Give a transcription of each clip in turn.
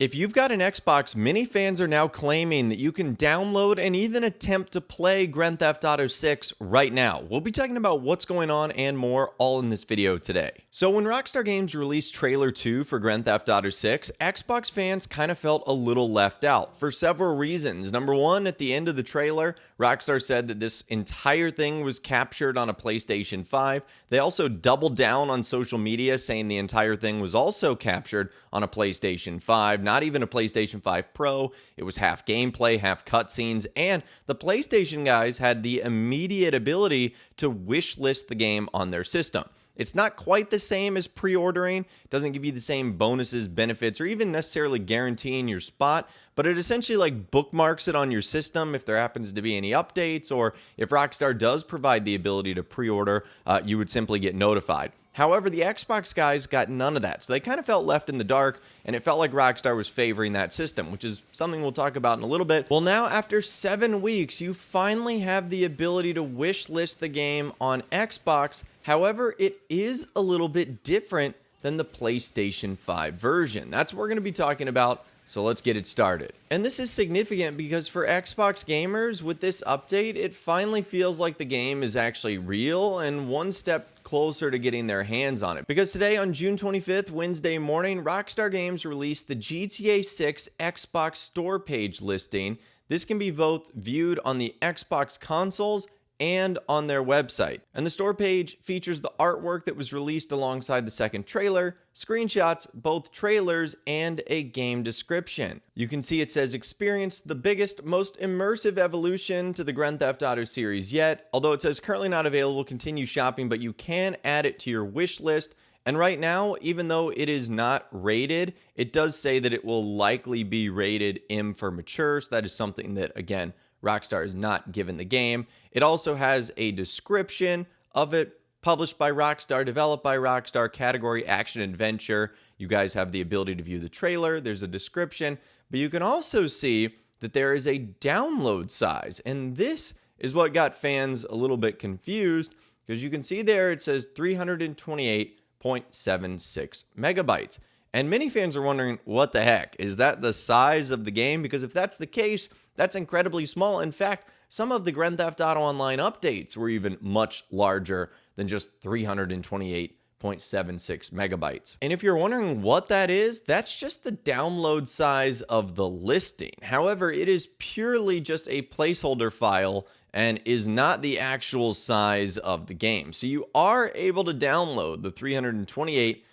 If you've got an Xbox, many fans are now claiming that you can download and even attempt to play Grand Theft Auto 6 right now. We'll be talking about what's going on and more all in this video today. So when Rockstar Games released Trailer 2 for Grand Theft Auto 6, Xbox fans kind of felt a little left out for several reasons. Number one, at the end of the trailer, Rockstar said that this entire thing was captured on a PlayStation 5. They also doubled down on social media saying the entire thing was also captured on a PlayStation 5, not even a PlayStation 5 Pro. It was half gameplay, half cutscenes, and the PlayStation guys had the immediate ability to wishlist the game on their system. It's not quite the same as pre-ordering. It doesn't give you the same bonuses, benefits, or even necessarily guaranteeing your spot, but it essentially like bookmarks it on your system if there happens to be any updates, or if Rockstar does provide the ability to pre-order, you would simply get notified. However, the Xbox guys got none of that, so they kind of felt left in the dark, and it felt like Rockstar was favoring that system, which is something we'll talk about in a little bit. Well, now after 7 weeks, you finally have the ability to wish list the game on Xbox. However, it is a little bit different than the PlayStation 5 version. That's what we're going to be talking about, so let's get it started. And this is significant because for Xbox gamers, with this update, it finally feels like the game is actually real and one step closer to getting their hands on it. Because today on June 25th, Wednesday morning, Rockstar Games released the GTA 6 Xbox store page listing. This can be both viewed on the Xbox consoles and on their website. And the store page features the artwork that was released alongside the second trailer, screenshots, both trailers, and a game description. You can see it says experience the biggest, most immersive evolution to the Grand Theft Auto series yet. Although it says currently not available, continue shopping, but you can add it to your wish list. And right now, even though it is not rated, it does say that it will likely be rated M for mature. So that is something that, again, Rockstar is not given the game. It also has a description of it, published by Rockstar, developed by Rockstar, category action adventure. You guys have the ability to view the trailer. There's a description, but you can also see that there is a download size. And this is what got fans a little bit confused, because you can see there it says 328.76 megabytes. And many fans are wondering, what the heck? Is that the size of the game? Because if that's the case, that's incredibly small. In fact, some of the Grand Theft Auto Online updates were even much larger than just 328.76 megabytes. And if you're wondering what that is, that's just the download size of the listing. However, it is purely just a placeholder file and is not the actual size of the game. So you are able to download the 328.76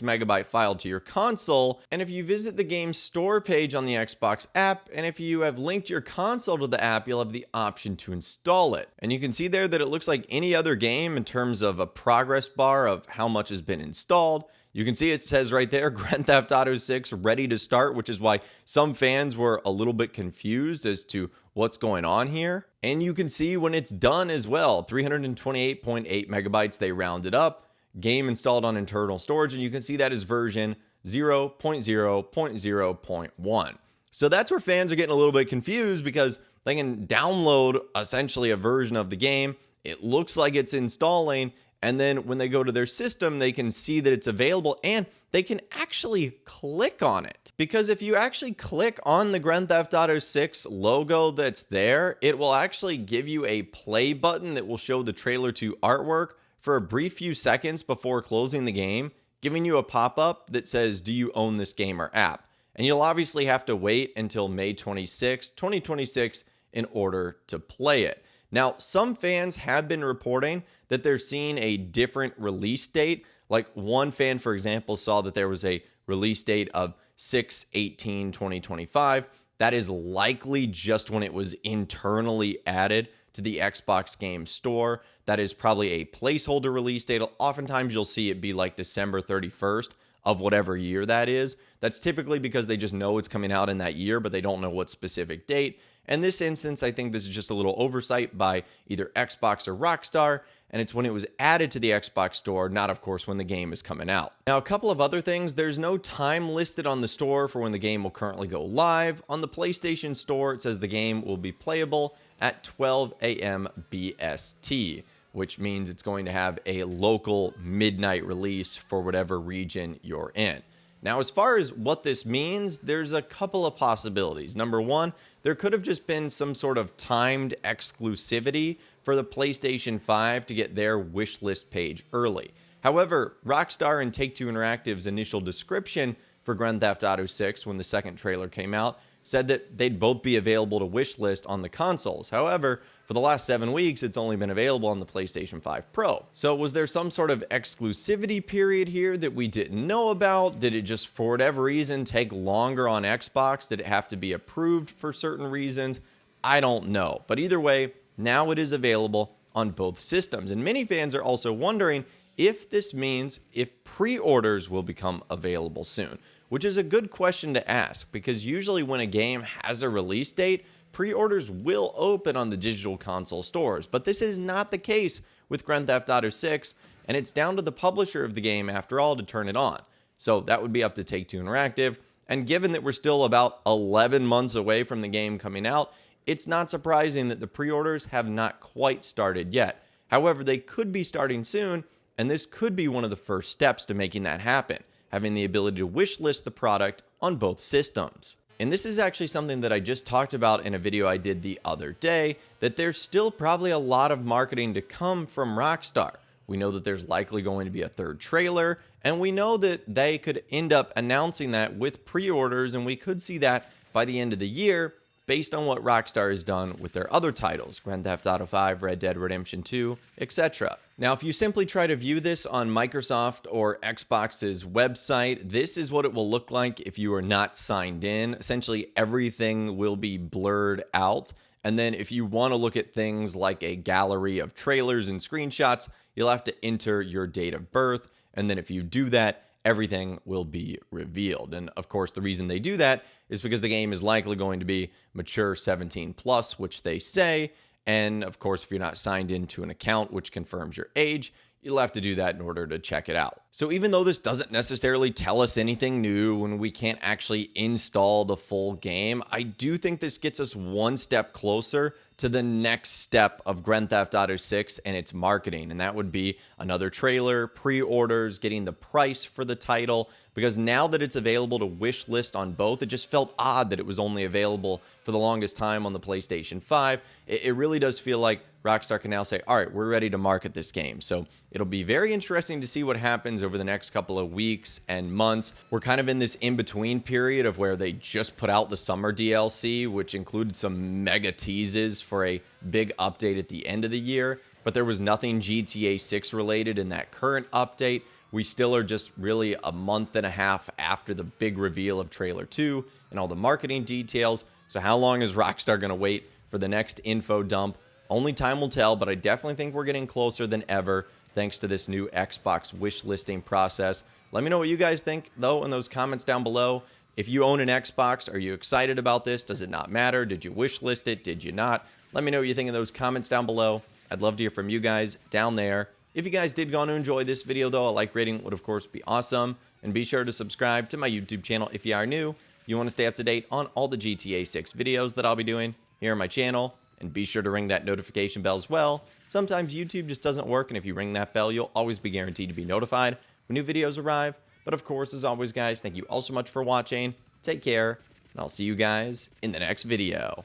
megabyte file to your console, and if you visit the game's store page on the Xbox app, and if you have linked your console to the app, you'll have the option to install it. And you can see there that it looks like any other game in terms of a progress bar of how much has been installed. You can see it says right there, Grand Theft Auto 6 ready to start, which is why some fans were a little bit confused as to what's going on here. And you can see when it's done as well, 328.8 megabytes, they rounded up. Game installed on internal storage, and you can see that is version 0.0.0.1. So that's where fans are getting a little bit confused, because they can download essentially a version of the game. It looks like it's installing, and then when they go to their system, they can see that it's available, and they can actually click on it. Because if you actually click on the Grand Theft Auto 6 logo that's there, it will actually give you a play button that will show the trailer 2 artwork for a brief few seconds before closing the game, giving you a pop-up that says, do you own this game or app? And you'll obviously have to wait until May 26, 2026 in order to play it. Now, some fans have been reporting that they're seeing a different release date. Like one fan, for example, saw that there was a release date of 6/18/2025. That is likely just when it was internally added to the Xbox Game Store. That is probably a placeholder release date. Oftentimes you'll see it be like December 31st of whatever year that is. That's typically because they just know it's coming out in that year, but they don't know what specific date. In this instance, I think this is just a little oversight by either Xbox or Rockstar, and it's when it was added to the Xbox Store, not of course when the game is coming out. Now, a couple of other things. There's no time listed on the store for when the game will currently go live. On the PlayStation Store, it says the game will be playable at 12 a.m. BST, which means it's going to have a local midnight release for whatever region you're in. Now, as far as what this means, there's a couple of possibilities. Number one, there could have just been some sort of timed exclusivity for the PlayStation 5 to get their wishlist page early. However, Rockstar and Take-Two Interactive's initial description for Grand Theft Auto 6 when the second trailer came out said that they'd both be available to wishlist on the consoles. However, for the last 7 weeks, it's only been available on the PlayStation 5 Pro. So was there some sort of exclusivity period here that we didn't know about? Did it just, for whatever reason, take longer on Xbox? Did it have to be approved for certain reasons? I don't know. But either way, now it is available on both systems. And many fans are also wondering if this means if pre-orders will become available soon, which is a good question to ask because usually when a game has a release date, pre-orders will open on the digital console stores, but this is not the case with Grand Theft Auto 6, and it's down to the publisher of the game after all to turn it on. So that would be up to Take-Two Interactive, and given that we're still about 11 months away from the game coming out, it's not surprising that the pre-orders have not quite started yet. However, they could be starting soon, and this could be one of the first steps to making that happen, having the ability to wishlist the product on both systems. And this is actually something that I just talked about in a video I did the other day, that there's still probably a lot of marketing to come from Rockstar. We know that there's likely going to be a third trailer, and we know that they could end up announcing that with pre-orders, and we could see that by the end of the year, based on what Rockstar has done with their other titles, Grand Theft Auto 5, Red Dead Redemption 2, etc. Now, if you simply try to view this on Microsoft or Xbox's website, this is what it will look like if you are not signed in. Essentially, everything will be blurred out. And then if you want to look at things like a gallery of trailers and screenshots, you'll have to enter your date of birth. And then if you do that, everything will be revealed. And of course, the reason they do that is because the game is likely going to be mature 17 plus, which they say. And of course, if you're not signed into an account which confirms your age, you'll have to do that in order to check it out. So even though this doesn't necessarily tell us anything new and we can't actually install the full game, I do think this gets us one step closer to the next step of Grand Theft Auto 6 and its marketing. And that would be another trailer, pre-orders, getting the price for the title. Because now that it's available to wish list on both, it just felt odd that it was only available for the longest time on the PlayStation 5. It really does feel like Rockstar can now say, all right, we're ready to market this game. So it'll be very interesting to see what happens over the next couple of weeks and months. We're kind of in this in-between period of where they just put out the summer DLC, which included some mega teases for a big update at the end of the year. But there was nothing GTA 6 related in that current update. We still are just really a month and a half after the big reveal of Trailer 2 and all the marketing details. So how long is Rockstar going to wait for the next info dump? Only time will tell, but I definitely think we're getting closer than ever thanks to this new Xbox wish listing process. Let me know what you guys think, though, in those comments down below. If you own an Xbox, are you excited about this? Does it not matter? Did you wish list it? Did you not? Let me know what you think in those comments down below. I'd love to hear from you guys down there. If you guys did go on to enjoy this video, though, a like rating would, of course, be awesome. And be sure to subscribe to my YouTube channel if you are new. You want to stay up to date on all the GTA 6 videos that I'll be doing here on my channel. And be sure to ring that notification bell as well. Sometimes YouTube just doesn't work, and if you ring that bell, you'll always be guaranteed to be notified when new videos arrive. But of course, as always, guys, thank you all so much for watching. Take care, and I'll see you guys in the next video.